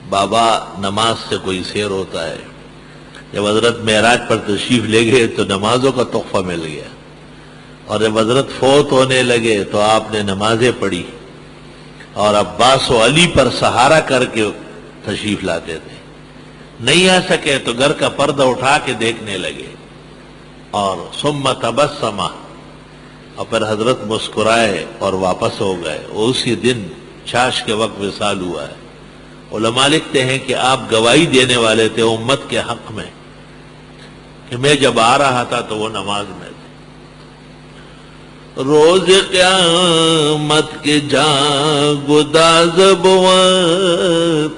بابا نماز سے کوئی سیر ہوتا ہے. جب حضرت معراج پر تشریف لے گئے تو نمازوں کا تحفہ مل گیا، اور جب حضرت فوت ہونے لگے تو آپ نے نمازیں پڑھی، اور عباس و علی پر سہارا کر کے تشریف لاتے تھے. نہیں آ سکے تو گھر کا پردہ اٹھا کے دیکھنے لگے، اور ثم تبسم، اور پھر حضرت مسکرائے اور واپس ہو گئے. اسی دن چھاش کے وقت وصال ہوا ہے. علماء لکھتے ہیں کہ آپ گواہی دینے والے تھے امت کے حق میں کہ میں جب آ رہا تھا تو وہ نماز میں تھے. روز قیامت کے جاگداز بود،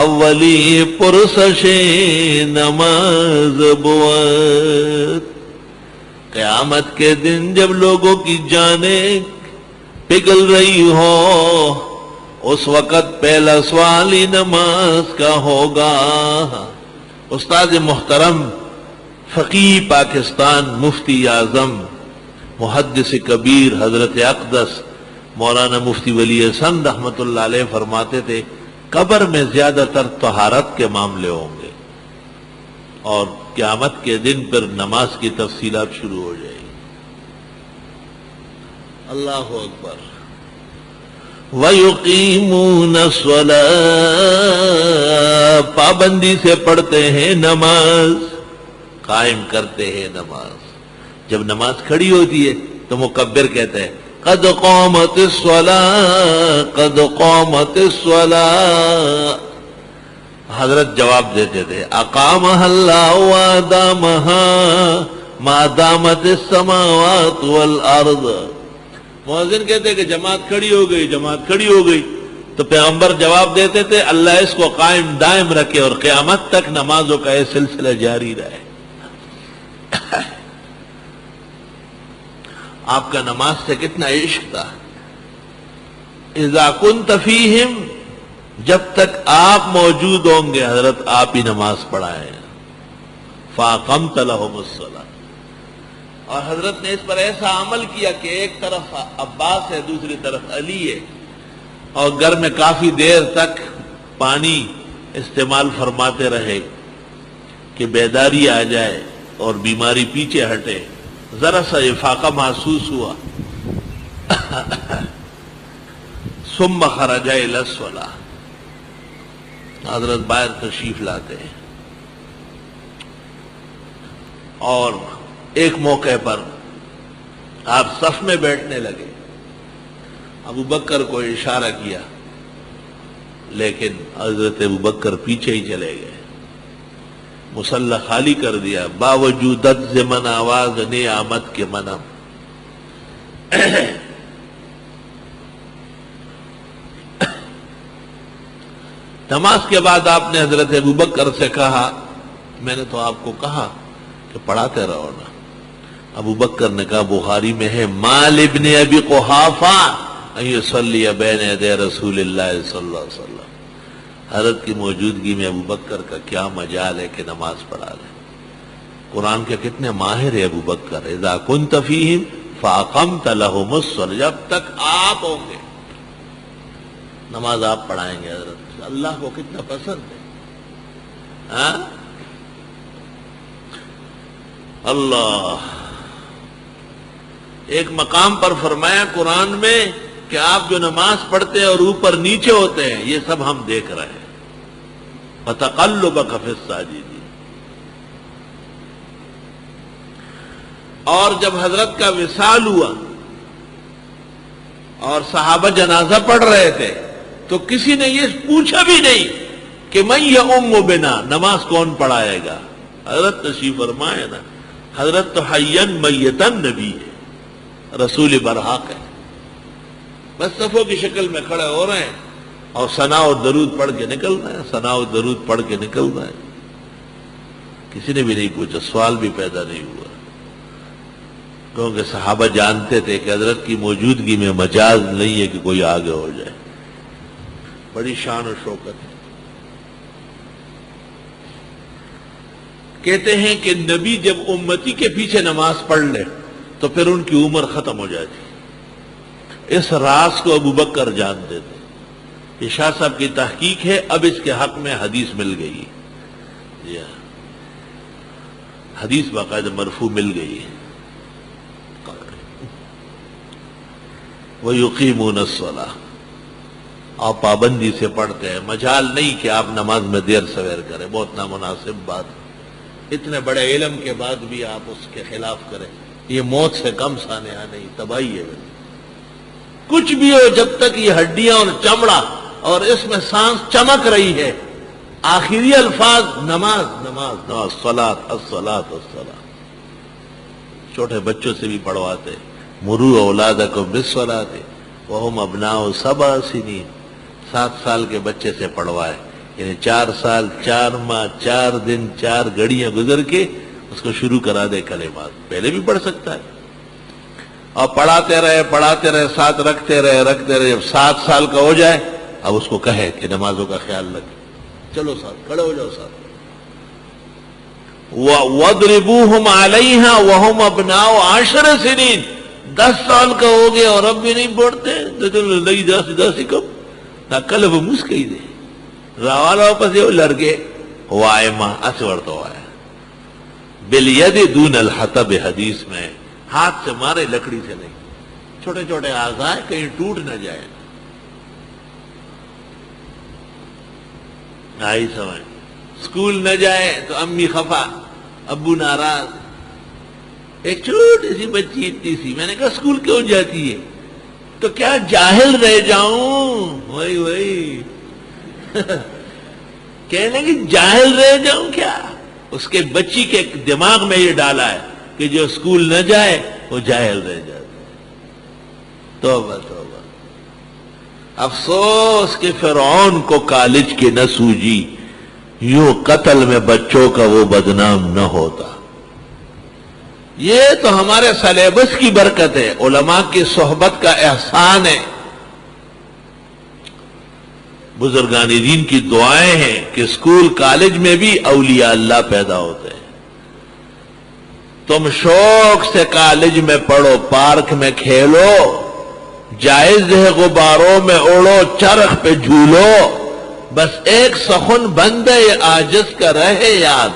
اولی پرسش نماز بود. قیامت کے دن جب لوگوں کی جانیں پگھل رہی ہو، اس وقت پہلا سوال ہی نماز کا ہوگا. استاد محترم فقیہ پاکستان مفتی اعظم محدث کبیر حضرت اقدس مولانا مفتی ولی احسن رحمۃ اللہ علیہ فرماتے تھے قبر میں زیادہ تر طہارت کے معاملے ہوں گے، اور قیامت کے دن پر نماز کی تفصیلات شروع ہو جائے گی. اللہ اکبر. وَيُقِيمُونَ الصَّلَاةَ، پابندی سے پڑھتے ہیں نماز، قائم کرتے ہیں نماز. جب نماز کھڑی ہوتی ہے تو مکبر کہتے ہیں قد قامت الصلاة قد قامت الصلاة. حضرت جواب دیتے تھے اقامها اللہ وادامها ما دامت السماوات والارض. مؤذن کہتے کہ جماعت کھڑی ہو گئی، جماعت کھڑی ہو گئی، تو پیغمبر جواب دیتے تھے اللہ اس کو قائم دائم رکھے اور قیامت تک نمازوں کا یہ سلسلہ جاری رہے. آپ کا نماز سے کتنا عشق تھا. اذا كنت فیہم، جب تک آپ موجود ہوں گے حضرت آپ ہی نماز پڑھائیں. فاقمت لهم الصلاة. اور حضرت نے اس پر ایسا عمل کیا کہ ایک طرف عباس ہے دوسری طرف علی ہے، اور گھر میں کافی دیر تک پانی استعمال فرماتے رہے کہ بیداری آ جائے اور بیماری پیچھے ہٹے. ذرا سا افاقہ محسوس ہوا. ثم خرج الى الصلاة، حضرت باہر تشریف لاتے ہیں، اور ایک موقع پر آپ صف میں بیٹھنے لگے. ابو بکر کو اشارہ کیا لیکن حضرت ابو بکر پیچھے ہی چلے گئے، مصلی خالی کر دیا باوجود زمن آواز نعمت کے منم. نماز کے بعد آپ نے حضرت ابو بکر سے کہا میں نے تو آپ کو کہا کہ پڑھاتے رہو نا. ابو بکر نے کہا بخاری میں ہے مال ابن ابی قحافہ ان یصلی بین یدی رسول اللہ صلی اللہ علیہ وسلم. حضرت کی موجودگی میں ابو بکر کا کیا مجال ہے کہ نماز پڑھا لے. قرآن کے کتنے ماہر ہے ابو بکر. اذا كنت فیہم فاقمت لهم الصلاة، جب تک آپ ہوں گے نماز آپ پڑھائیں گے. حضرت اللہ کو کتنا پسند ہے. ہاں اللہ ایک مقام پر فرمایا قرآن میں کہ آپ جو نماز پڑھتے ہیں اور اوپر نیچے ہوتے ہیں یہ سب ہم دیکھ رہے ہیں. وَتَقَلُّبَكَ فِي السَّاجِدِينَ. اور جب حضرت کا وصال ہوا اور صحابہ جنازہ پڑھ رہے تھے تو کسی نے یہ پوچھا بھی نہیں کہ من یؤم بنا، نماز کون پڑھائے گا. حضرت تشریف فرمائے نا. حضرت تو حیاً میتاً نبی ہے، رسول برحق ہے. بس صفوں کی شکل میں کھڑے ہو رہے ہیں اور ثنا و درود پڑھ کے نکل رہے ہیں، ثنا و درود پڑھ کے نکل رہے ہیں. کسی نے بھی نہیں پوچھا، سوال بھی پیدا نہیں ہوا، کیونکہ صحابہ جانتے تھے کہ حضرت کی موجودگی میں مجاز نہیں ہے کہ کوئی آگے ہو جائے. بڑی شان و شوکت ہے. کہتے ہیں کہ نبی جب امتی کے پیچھے نماز پڑھ لے تو پھر ان کی عمر ختم ہو جاتی. اس راز کو ابو بکر جانتے تھے. یہ شاہ صاحب کی تحقیق ہے، اب اس کے حق میں حدیث مل گئی، حدیث باقاعدہ مرفوع مل گئی ہے۔ وَيُقِيمُونَ الصَّلَاةَ، آپ پابندی سے پڑھتے ہیں، مجال نہیں کہ آپ نماز میں دیر سویر کریں، بہت نامناسب بات، اتنے بڑے علم کے بعد بھی آپ اس کے خلاف کریں، یہ موت سے کم سانحہ نہیں، تباہی ہے۔ کچھ بھی ہو، جب تک یہ ہڈیاں اور چمڑا اور اس میں سانس چمک رہی ہے، آخری الفاظ نماز نماز نماز، صلاۃ الصلاۃ الصلاۃ۔ چھوٹے بچوں سے بھی پڑھواتے، مروا اولادکم بالصلاۃ وہم ابناء 7 سنین، 7 سال کے بچے سے پڑھوائے، یعنی 4 سال 4 ماہ 4 دن 4 گھڑیاں گزر کے اس کو شروع کرا دے کلمات، پہلے بھی پڑھ سکتا ہے، اور پڑھاتے رہے ساتھ رکھتے رہے، جب 7 سال کا ہو جائے اب اس کو کہے کہ نمازوں کا خیال رکھے، چلو ساتھ کھڑے ہو جاؤ ساتھ۔ وَاضْرِبُوهُمْ عَلَيْهَا وَهُمْ أَبْنَاءُ 10 سنین، 10 سال کا ہو گیا اور اب بھی نہیں پڑھتے تو لگی جاسی کب نہ کلب مسکئی دے راوالا پس یہ لڑکے وائے ماں اسورتو آیا بالید دون الحطب، حدیث میں ہاتھ سے مارے لکڑی سے نہیں، چھوٹے چھوٹے اعضاء کہیں ٹوٹ نہ جائے، آئی سمجھ، اسکول نہ جائے تو امی خفا، ابو ناراض، ایک چھوٹی سی بچی اتنی سی، میں نے کہا اسکول کیوں جاتی ہے؟ تو کیا جاہل رہ جاؤں، وہی کہنے لگی جاہل رہ جاؤں کیا؟ اس کے بچی کے دماغ میں یہ ڈالا ہے کہ جو اسکول نہ جائے وہ جاہل رہ جاتا۔ توبہ توبہ، افسوس کہ فرعون کو کالج کی نہ سوجی، یوں قتل میں بچوں کا وہ بدنام نہ ہوتا۔ یہ تو ہمارے سلیبس کی برکت ہے، علماء کی صحبت کا احسان ہے، بزرگان دین کی دعائیں ہیں کہ اسکول کالج میں بھی اولیاء اللہ پیدا ہوتے ہیں۔ تم شوق سے کالج میں پڑھو، پارک میں کھیلو، جائز ہے غباروں میں اڑو، چرخ پہ جھولو، بس ایک سخن بندے عاجز کا رہے یاد،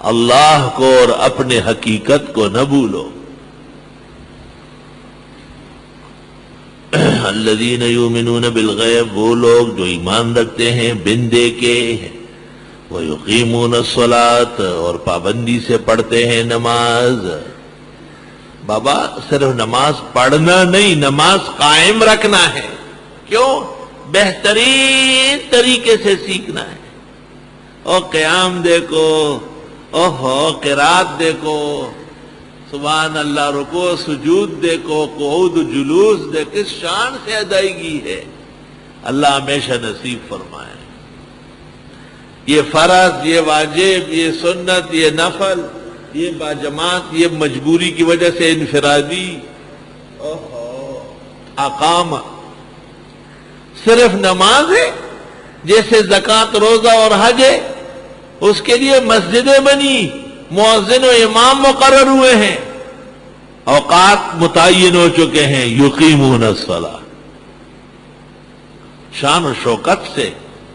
اللہ کو اور اپنے حقیقت کو نہ بھولو۔ الذین یؤمنون بالغیب، وہ لوگ جو ایمان رکھتے ہیں بن دیکھے، ویقیمون الصلاۃ، اور پابندی سے پڑھتے ہیں نماز۔ بابا صرف نماز پڑھنا نہیں، نماز قائم رکھنا ہے، کیوں؟ بہترین طریقے سے سیکھنا ہے۔ اور قیام دیکھو، اوہو قرات دیکھو، سبحان اللہ، رکوع سجود دیکھو، قعود جلوس دیکھو، کس شان سے ادائیگی ہے، اللہ ہمیشہ نصیب فرمائے۔ یہ فرض، یہ واجب، یہ سنت، یہ نفل، یہ باجماعت، یہ مجبوری کی وجہ سے انفرادی، اوہو اقامہ، صرف نماز ہے؟ جیسے زکوٰۃ، روزہ اور حج ہے، اس کے لیے مسجدیں بنی، مؤذن و امام مقرر ہوئے ہیں، اوقات متعین ہو چکے ہیں، یقیمون الصلاۃ، شان و شوکت سے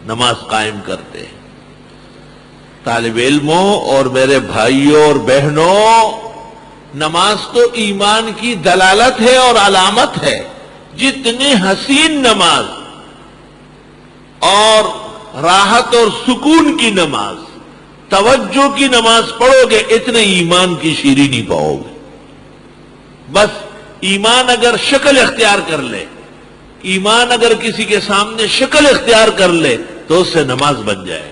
نماز قائم کرتے ہیں۔ طالب علموں اور میرے بھائیوں اور بہنوں، نماز تو ایمان کی دلالت ہے اور علامت ہے، جتنی حسین نماز اور راحت اور سکون کی نماز، توجہ کی نماز پڑھو گے اتنے ایمان کی شیرینی پاؤ گے۔ بس ایمان اگر شکل اختیار کر لے، ایمان اگر کسی کے سامنے شکل اختیار کر لے تو اس سے نماز بن جائے،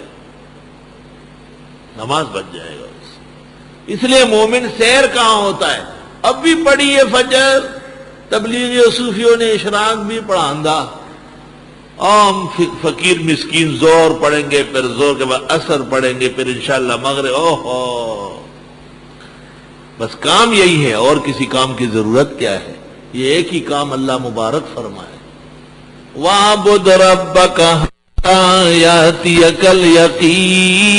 نماز بن جائے گا۔ اس لیے مومن سیر کہاں ہوتا ہے؟ اب بھی پڑھی ہے فجر، تبلیغی و صوفیوں نے اشراق بھی پڑھاندہ، عام فقیر مسکین زور پڑھیں گے، پھر زور کے بعد اثر پڑھیں گے، پھر انشاءاللہ مغرب، اوہو، بس کام یہی ہے، اور کسی کام کی ضرورت کیا ہے؟ یہ ایک ہی کام اللہ مبارک فرمائے، وَاعْبُدْ رَبَّكَ حَتَّى يَأْتِيَكَ الْيَقِينُ۔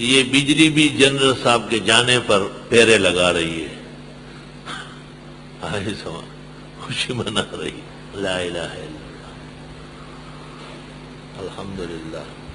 یہ بجلی بھی جنرل صاحب کے جانے پر پھیرے لگا رہی ہے، خوشی منا رہی ہے۔ لا الہ الا اللہ. الحمدللہ.